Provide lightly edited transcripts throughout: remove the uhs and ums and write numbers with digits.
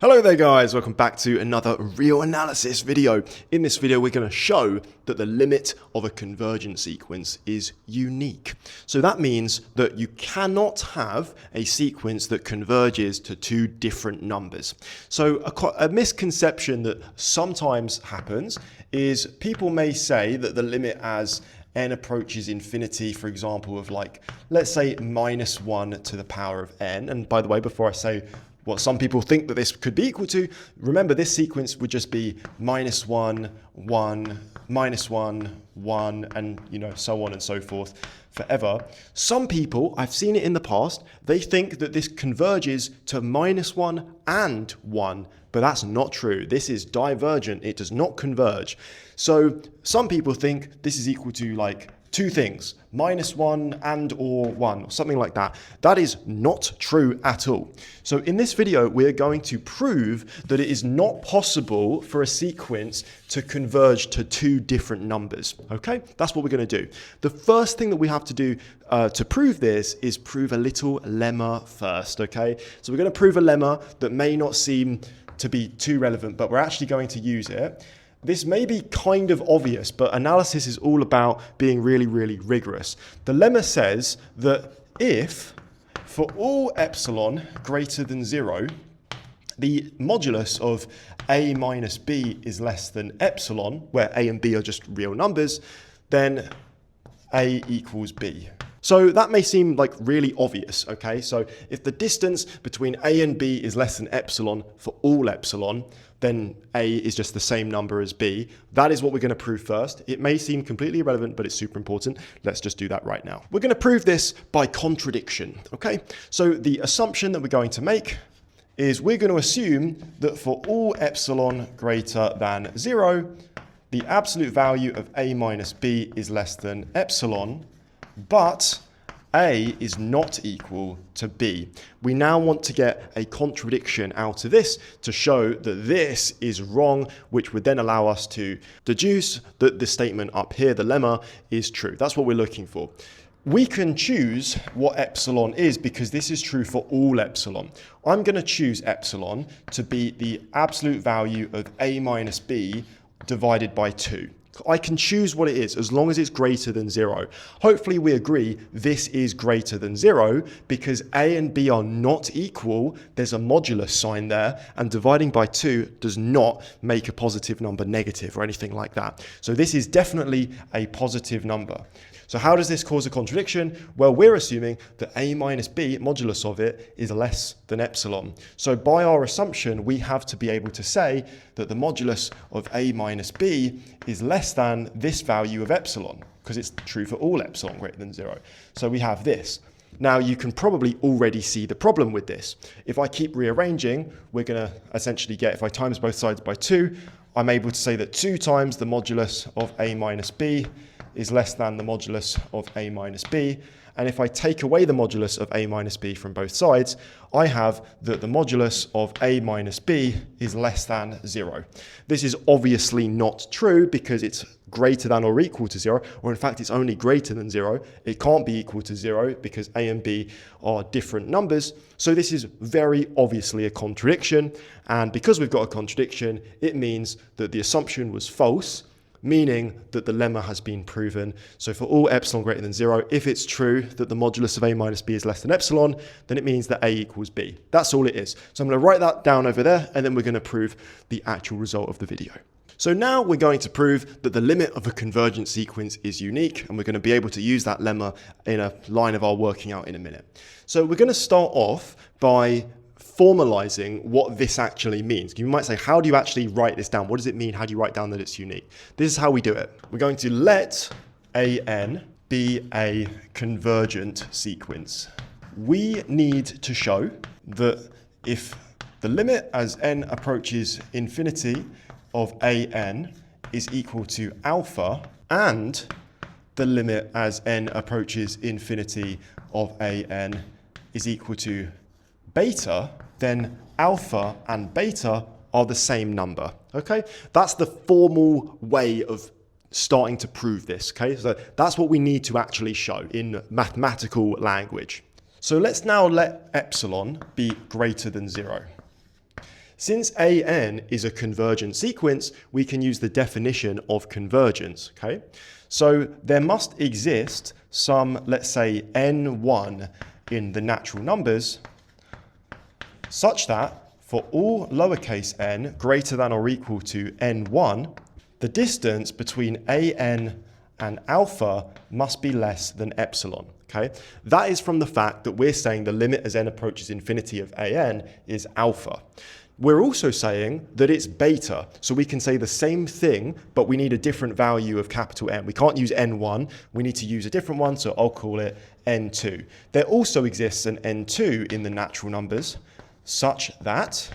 Hello there guys, welcome back to another real analysis video. In this video we're going to show that the limit of a convergent sequence is unique. So that means that you cannot have a sequence that converges to two different numbers. So a misconception that sometimes happens is people may say that the limit as n approaches infinity, for example, of let's say -1 to the power of n. And by the way, before I say what some people think that this could be equal to, remember this sequence would just be -1, 1, -1, 1, and so on and so forth forever. Some people, I've seen it in the past, they think that this converges to -1 and 1, but that's not true. This is divergent, it does not converge. So some people think this is equal to two things, -1 and or 1, or something like that. That is not true at all. So in this video, we're going to prove that it is not possible for a sequence to converge to two different numbers, okay? That's what we're gonna do. The first thing that we have to do to prove this is prove a little lemma first, okay? So we're gonna prove a lemma that may not seem to be too relevant, but we're actually going to use it. This may be kind of obvious, but analysis is all about being really, really rigorous. The lemma says that if, for all epsilon greater than 0, the modulus of a minus b is less than epsilon, where a and b are just real numbers, then a equals b. So that may seem really obvious, okay? So if the distance between a and b is less than epsilon for all epsilon, then a is just the same number as b. That is what we're going to prove first. It may seem completely irrelevant, but it's super important. Let's just do that right now. We're going to prove this by contradiction, okay? So the assumption that we're going to make is we're going to assume that for all epsilon greater than 0, the absolute value of a minus b is less than epsilon, but a is not equal to b. We now want to get a contradiction out of this to show that this is wrong, which would then allow us to deduce that the statement up here, the lemma, is true. That's what we're looking for. We can choose what epsilon is because this is true for all epsilon. I'm going to choose epsilon to be the absolute value of a minus b divided by 2. I can choose what it is as long as it's greater than 0. Hopefully we agree this is greater than 0 because a and b are not equal. There's a modulus sign there, and dividing by 2 does not make a positive number negative or anything like that. So this is definitely a positive number. So how does this cause a contradiction? Well, we're assuming that a minus b, modulus of it, is less than epsilon. So by our assumption, we have to be able to say that the modulus of a minus b is less than this value of epsilon, because it's true for all epsilon greater than 0. So we have this. Now you can probably already see the problem with this. If I keep rearranging, we're going to essentially get, if I times both sides by 2, I'm able to say that 2 times the modulus of a minus b is less than the modulus of a minus b. And if I take away the modulus of a minus b from both sides, I have that the modulus of a minus b is less than 0. This is obviously not true because it's greater than or equal to 0, or in fact it's only greater than 0. It can't be equal to 0 because a and b are different numbers. So this is very obviously a contradiction. And because we've got a contradiction, it means that the assumption was false, meaning that the lemma has been proven. So for all epsilon greater than 0, if it's true that the modulus of a minus b is less than epsilon, then it means that a equals b. That's all it is. So I'm going to write that down over there, and then we're going to prove the actual result of the video. So now we're going to prove that the limit of a convergent sequence is unique, and we're going to be able to use that lemma in a line of our working out in a minute. So we're going to start off by formalizing what this actually means. You might say, how do you actually write this down? What does it mean? How do you write down that it's unique? This is how we do it. We're going to let an be a convergent sequence. We need to show that if the limit as n approaches infinity of an is equal to alpha, and the limit as n approaches infinity of an is equal to beta, then alpha and beta are the same number, okay? That's the formal way of starting to prove this, okay? So that's what we need to actually show in mathematical language. So let's now let epsilon be greater than 0. Since AN is a convergent sequence, we can use the definition of convergence, okay? So there must exist some, let's say, n1 in the natural numbers such that for all lowercase n greater than or equal to n1, the distance between an and alpha must be less than epsilon, okay? That is from the fact that we're saying the limit as n approaches infinity of an is alpha. We're also saying that it's beta, so we can say the same thing, but we need a different value of capital N. We can't use N1, we need to use a different one, so I'll call it N2. There also exists an N2 in the natural numbers, such that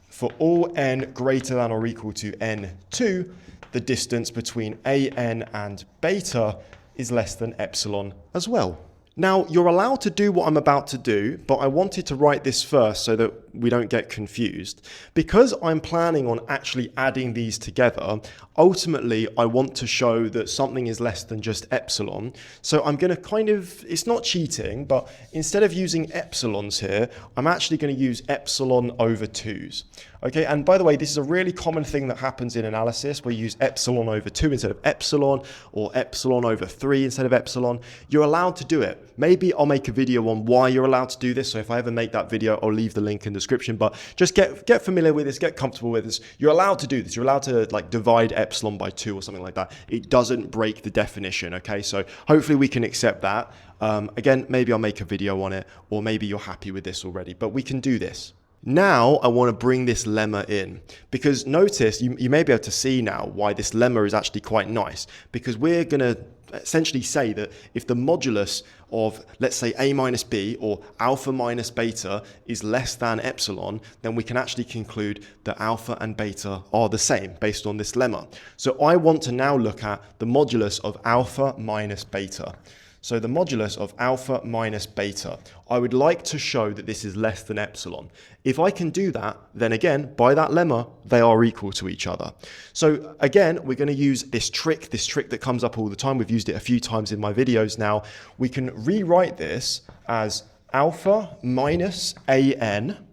for all n greater than or equal to N2, the distance between an and beta is less than epsilon as well. Now, you're allowed to do what I'm about to do, but I wanted to write this first so that we don't get confused. Because I'm planning on actually adding these together, ultimately I want to show that something is less than just epsilon. So I'm going to kind of, it's not cheating, but instead of using epsilons here, I'm actually going to use epsilon over 2's. Okay, and by the way, this is a really common thing that happens in analysis where you use epsilon over 2 instead of epsilon, or epsilon over 3 instead of epsilon. You're allowed to do it. Maybe I'll make a video on why you're allowed to do this. So if I ever make that video, I'll leave the link in the description, but just get familiar with this, get comfortable with this. You're allowed to do this. You're allowed to like divide epsilon by 2 or something like that. It doesn't break the definition, okay? So hopefully we can accept that. Again, maybe I'll make a video on it, or maybe you're happy with this already, but we can do this. Now I want to bring this lemma in, because notice, you may be able to see now why this lemma is actually quite nice, because we're going to essentially say that if the modulus of, let's say, a minus b or alpha minus beta is less than epsilon, then we can actually conclude that alpha and beta are the same based on this lemma. So I want to now look at the modulus of alpha minus beta. So the modulus of alpha minus beta, I would like to show that this is less than epsilon. If I can do that, then again, by that lemma, they are equal to each other. So again, we're going to use this trick that comes up all the time. We've used it a few times in my videos now. We can rewrite this as alpha minus an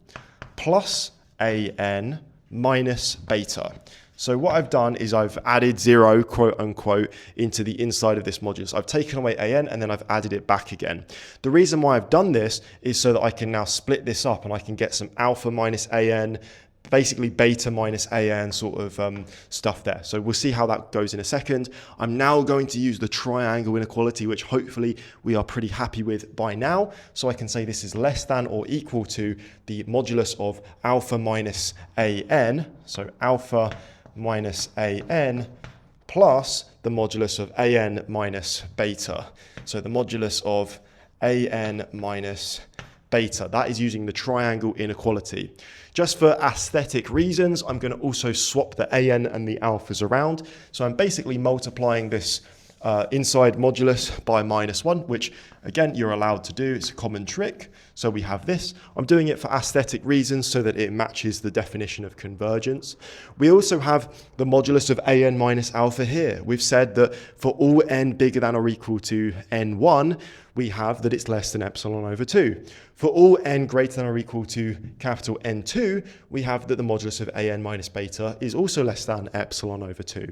plus an minus beta. So what I've done is I've added 0, quote unquote, into the inside of this modulus. I've taken away an and then I've added it back again. The reason why I've done this is so that I can now split this up and I can get some alpha minus an, basically beta minus an sort of stuff there. So we'll see how that goes in a second. I'm now going to use the triangle inequality, which hopefully we are pretty happy with by now. So I can say this is less than or equal to the modulus of alpha minus an. So alpha minus an plus the modulus of an minus beta. So the modulus of an minus beta, that is using the triangle inequality. Just for aesthetic reasons, I'm going to also swap the an and the alphas around. So I'm basically multiplying this inside modulus by -1, which again, you're allowed to do. It's a common trick. So we have this. I'm doing it for aesthetic reasons so that it matches the definition of convergence. We also have the modulus of an minus alpha here. We've said that for all n bigger than or equal to n1, we have that it's less than epsilon over 2. For all n greater than or equal to capital N2, we have that the modulus of an minus beta is also less than epsilon over 2.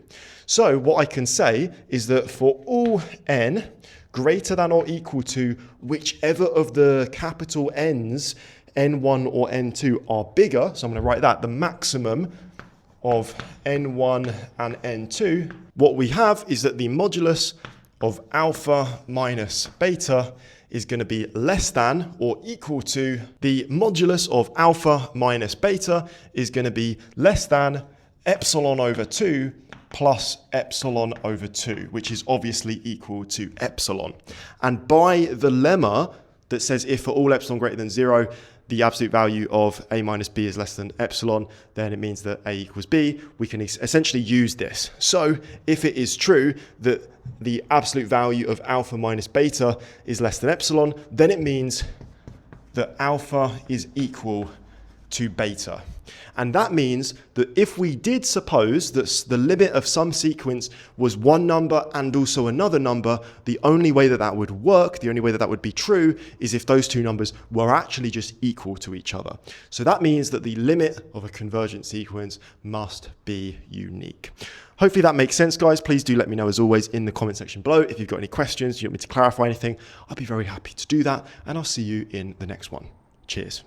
So what I can say is that for all n greater than or equal to whichever of the capital N's, N1 or N2, are bigger, so I'm going to write that, the maximum of N1 and N2, what we have is that the modulus of alpha minus beta is going to be less than or equal to the modulus of alpha minus beta is going to be less than epsilon over 2 plus epsilon over 2, which is obviously equal to epsilon. And by the lemma that says if for all epsilon greater than 0, the absolute value of a minus b is less than epsilon, then it means that a equals b. We can essentially use this. So if it is true that the absolute value of alpha minus beta is less than epsilon, then it means that alpha is equal to beta. And that means that if we did suppose that the limit of some sequence was one number and also another number, the only way that that would work, the only way that that would be true, is if those two numbers were actually just equal to each other. So that means that the limit of a convergent sequence must be unique. Hopefully that makes sense, guys. Please do let me know, as always, in the comment section below. If you've got any questions, you want me to clarify anything, I'll be very happy to do that. And I'll see you in the next one. Cheers.